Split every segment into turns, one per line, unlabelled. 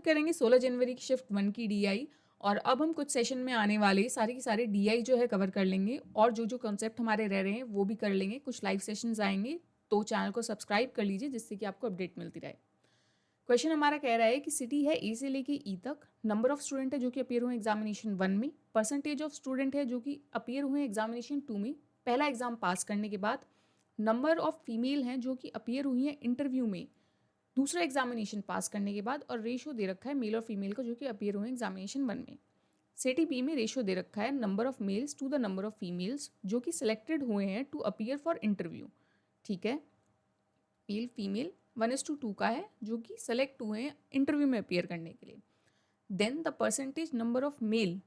करेंगे 16 जनवरी की शिफ्ट 1 की डीआई। और अब हम कुछ सेशन में आने वाले सारे के सारे डीआई जो है कवर कर लेंगे और जो जो कॉन्सेप्ट हमारे रह रहे हैं वो भी कर लेंगे। कुछ लाइव सेशंस आएंगे तो चैनल को सब्सक्राइब कर लीजिए जिससे कि आपको अपडेट मिलती रहे। क्वेश्चन हमारा कह रहा है कि सिटी है ए से लेके ई तक, नंबर ऑफ स्टूडेंट है जो कि अपियर हुए एग्जामिनेशन 1 में, परसेंटेज ऑफ स्टूडेंट है जो कि अपियर हुए एग्जामिनेशन 2 में पहला एग्जाम पास करने के बाद, नंबर ऑफ फीमेल हैं जो कि अपियर हुई हैं इंटरव्यू में दूसरा एग्जामिनेशन पास करने के बाद, और रेशो दे रखा है मेल और फीमेल का जो कि अपियर हुए एग्जामिनेशन 1 में। सिटी बी में रेशो दे रखा है number of males to the number of females जो कि सिलेक्टेड हुए हैं टू अपियर फॉर इंटरव्यू। ठीक है, मेल फीमेल 1:2 का है जो कि सेलेक्ट हुए हैं इंटरव्यू में अपियर करने के लिए। Then the percentage number of male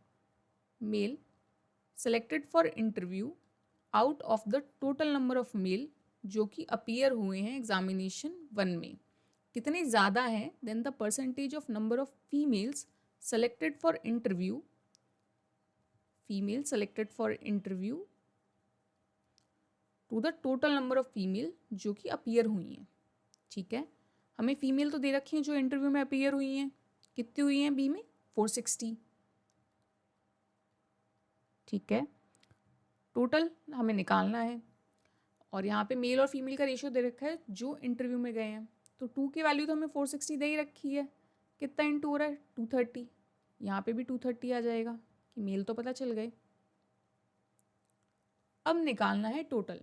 selected for interview out of the total number of male जो कि अपियर हुए हैं एग्जामिनेशन 1 में कितने ज़्यादा हैं, then the percentage of number of females selected for interview, female selected for interview to the total number of female जो कि अपियर हुई हैं। ठीक है, हमें फीमेल तो दे रखी हैं जो इंटरव्यू में अपियर हुई हैं, कितनी हुई हैं बी में 460। ठीक है, टोटल हमें निकालना है और यहाँ पे मेल और फीमेल का रेशियो दे रखा है जो इंटरव्यू में गए हैं। तो 2 की वैल्यू तो हमें 460 दे ही रखी है, कितना इंटू हो रहा है 230, यहाँ पे भी 230 आ जाएगा कि मेल तो पता चल गए। अब निकालना है टोटल,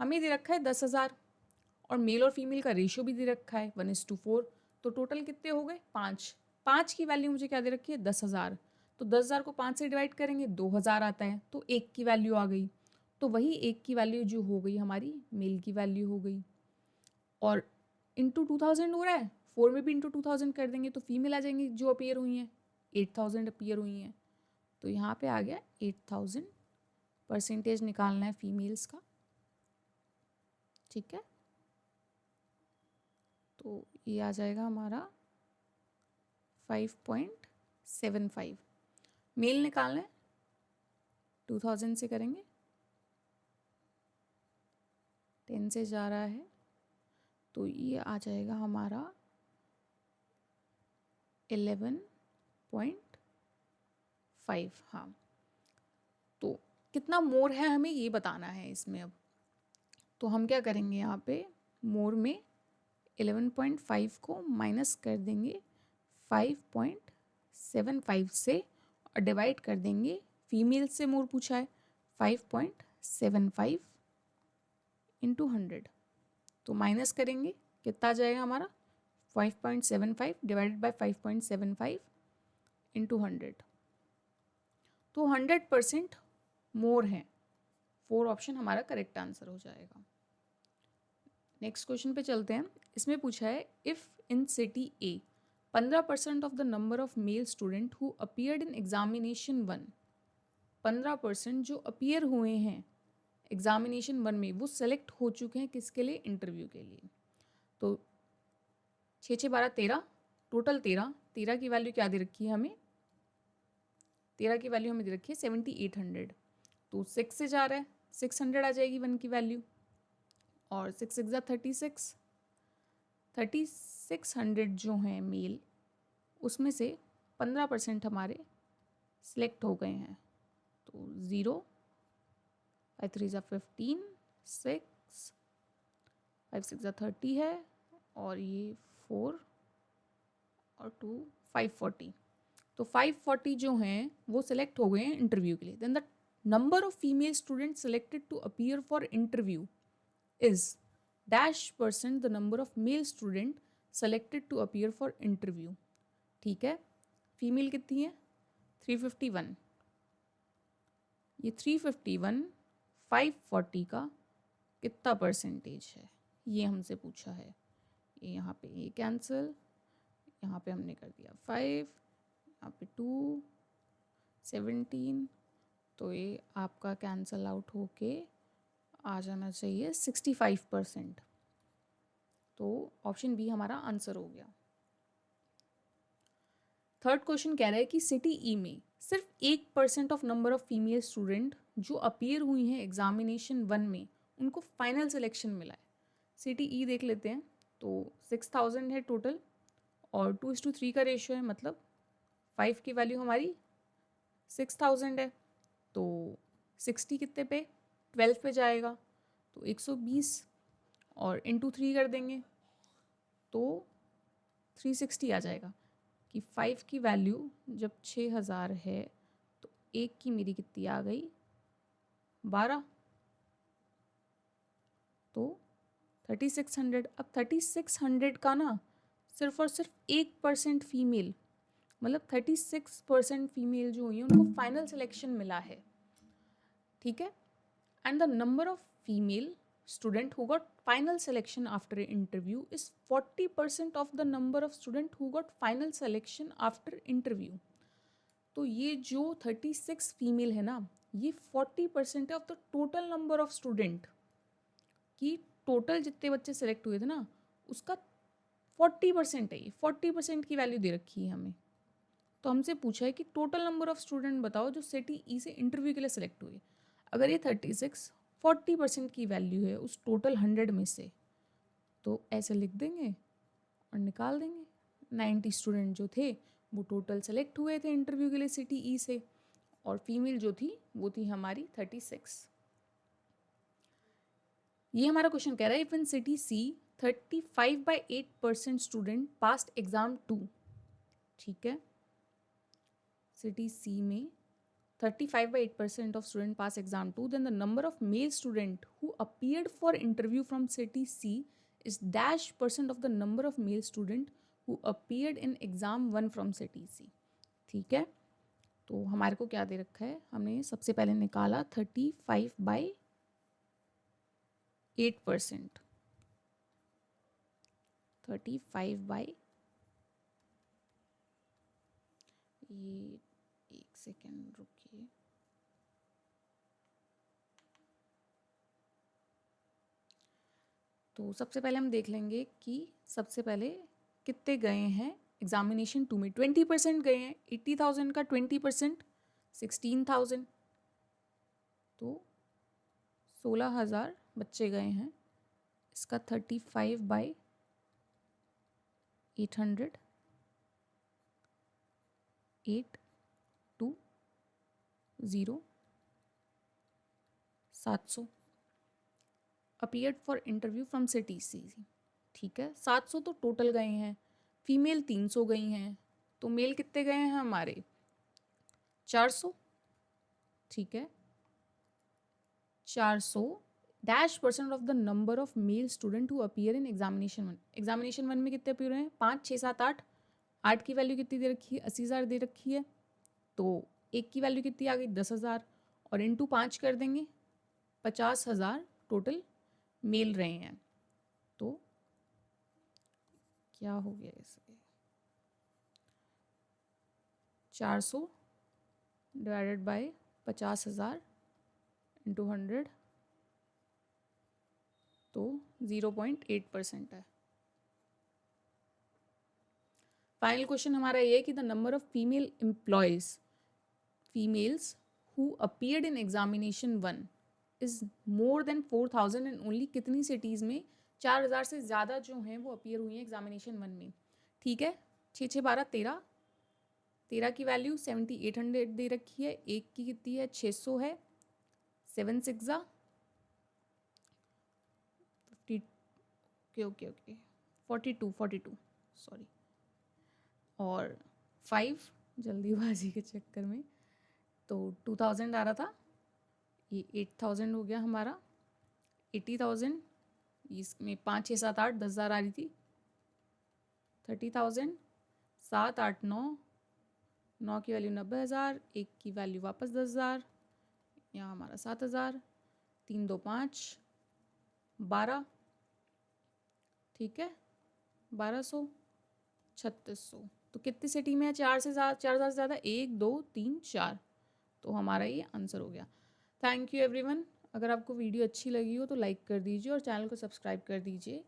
हमें दे रखा है 10,000 और मेल और फीमेल का रेशियो भी दे रखा है 1:4, तो टोटल कितने हो गए 5 की वैल्यू मुझे क्या दे रखी है 10,000, तो 10,000 को 5 से डिवाइड करेंगे 2,000 आता है, तो 1 की वैल्यू आ गई। तो वही 1 की वैल्यू जो हो गई हमारी मेल की वैल्यू हो गई, और इंटू 2000 हो रहा है, 4 में भी इंटू 2000 कर देंगे तो फीमेल आ जाएंगी जो अपियर हुई हैं, 8000 अपियर हुई हैं। तो यहाँ पे आ गया 8000, परसेंटेज निकालना है फीमेल्स का। ठीक है, तो ये आ जाएगा हमारा 5.75। मेल निकालना है 2000 से करेंगे, 10 से जा रहा है तो ये आ जाएगा हमारा 11.5। हाँ, तो कितना मोर है हमें ये बताना है इसमें। अब तो हम क्या करेंगे, यहाँ पे मोर में 11.5 को माइनस कर देंगे 5.75 से और डिवाइड कर देंगे, फीमेल से मोर पूछा है 5.75 इंटू 100, तो माइनस करेंगे कितना आ जाएगा हमारा 5.75 डिवाइडेड बाय 5.75 इंटू 100, तो 100% मोर है। 4 ऑप्शन हमारा करेक्ट आंसर हो जाएगा। नेक्स्ट क्वेश्चन पे चलते हैं। इसमें पूछा है if in city A 15% of the number of male student who appeared in examination 1, 15% जो अपीयर हुए हैं एग्जामिनेशन 1 में वो सेलेक्ट हो चुके हैं किसके लिए, इंटरव्यू के लिए। तो 6 6 12 13, टोटल 13 की वैल्यू क्या दे रखी है हमें, 13 की वैल्यू हमें दे रखी है 7800, तो 6 से जा रहा है 600 आ जाएगी 1 की वैल्यू, और 6 6 3600 जो हैं मेल उसमें से 15% हमारे सिलेक्ट हो गए हैं, तो 0 5 3 15 6 5 6 30 है और ये 4 और 2 540, तो 540 जो हैं वो सिलेक्ट हो गए हैं इंटरव्यू के लिए। Then the number of female student selected to appear for interview is -% the number of male student selected to appear for interview। ठीक है, फीमेल कितनी है 351, ये 351 540 का कितना परसेंटेज है ये हमसे पूछा है। ये यहाँ पे ये कैंसिल, यहाँ पे हमने कर दिया 5, यहाँ पे 2 17, तो ये आपका कैंसिल आउट होके आ जाना चाहिए 65%, तो ऑप्शन बी हमारा आंसर हो गया। थर्ड क्वेश्चन कह रहा है कि सिटी ई में सिर्फ 1% of number of female student जो अपीयर हुई हैं एग्जामिनेशन 1 में उनको फाइनल सिलेक्शन मिला है। सिटी ई देख लेते हैं, तो 6000 है टोटल और 2:3 का रेशियो है, मतलब 5 की वैल्यू हमारी 6000 है, तो 60 कितने पे 12 पे जाएगा, तो 120 और इंटू 3 कर देंगे तो 360 आ जाएगा कि 5 की वैल्यू जब 6000 है तो एक की मेरी कितनी आ गई 12, तो 3600। अब 3600 का ना सिर्फ और सिर्फ 1% फीमेल, मतलब 36% फीमेल जो हुई है उनको फाइनल सिलेक्शन मिला है, ठीक है। And the number of female student who got final selection after interview is 40% of the number of student who got final selection after interview। तो ये जो 36 फीमेल है ना, ये 40% है of the total number of student, कि total जितने बच्चे सेलेक्ट हुए थे ना उसका 40% है, ये 40% की वैल्यू दे रखी है हमें। तो हमसे पूछा है कि टोटल नंबर ऑफ स्टूडेंट बताओ जो सिटी ई से इंटरव्यू के लिए सिलेक्ट हुए। अगर ये 36 40% की वैल्यू है उस टोटल 100 में से, तो ऐसे लिख देंगे और निकाल देंगे। 90 स्टूडेंट जो थे वो टोटल सेलेक्ट हुए थे इंटरव्यू के लिए सिटी ई से, और फीमेल जो थी वो थी हमारी 36। ये हमारा क्वेश्चन कह रहा है if in city C 35/8% student passed exam 2, ठीक है। सिटी सी में 35/8% of student pass exam 2, then the number of male student who appeared for interview from city C is -% of the number of male student who appeared in exam 1 from city C, ठीक है। तो हमारे को क्या दे रखा है, हमने सबसे पहले निकाला 35/8%, 35 ये एक सेकेंड रुकिए, तो सबसे पहले हम देख लेंगे कि सबसे पहले कितने गए हैं एग्जामिनेशन 2 में। 20% गए हैं, 80,000 का 20% 16,000, तो 16,000 बच्चे गए हैं। इसका 35/800 820 700 appeared for interview from city C, ठीक है। 700 तो टोटल गए हैं, फीमेल 300 गई हैं, तो मेल कितने गए हैं हमारे 400, ठीक है। 400 -% of the number of male student who appear in examination 1। Examination 1 में कितने अपीयर हुए हैं 5 6 7 8, 8 की वैल्यू कितनी दे रखी है 80,000 दे रखी है, तो एक की वैल्यू कितनी आ गई 10,000 और इंटू 5 कर देंगे 50,000 टोटल मेल रहे हैं। तो क्या हो गया इसे 400 डिवाइडेड बाय 50,000 इंटू 100, तो 0.8% है। फाइनल क्वेश्चन हमारा ये है कि the number of female employees females who appeared in examination 1 is more than 4,000 and only कितनी सिटीज़ में 4,000 से ज़्यादा जो हैं वो अपीयर हुई हैं एग्जामिनेशन 1 में, ठीक है। 6 6 12 13, 13 की वैल्यू 7800 दे रखी है, एक की कितनी है 600 है, 7 6 50 ओके 42 सॉरी, और 5 जल्दीबाजी के चक्कर में तो 2000 आ रहा था, ये 8000 हो गया हमारा, 80,000 इसमें 5 6 7 8 10,000 आ रही थी, 30,000 7 8 9 9 की वैल्यू 90,000, एक की वैल्यू वापस 10,000, यहाँ हमारा 7,000, 3 2 5 12, ठीक है 1200 3600, तो कितनी सिटी में है 4 से ज़्यादा 1 2 3 4, तो हमारा ये आंसर हो गया। Thank you everyone. अगर आपको वीडियो अच्छी लगी हो तो लाइक कर दीजिए और चैनल को सब्सक्राइब कर दीजिए।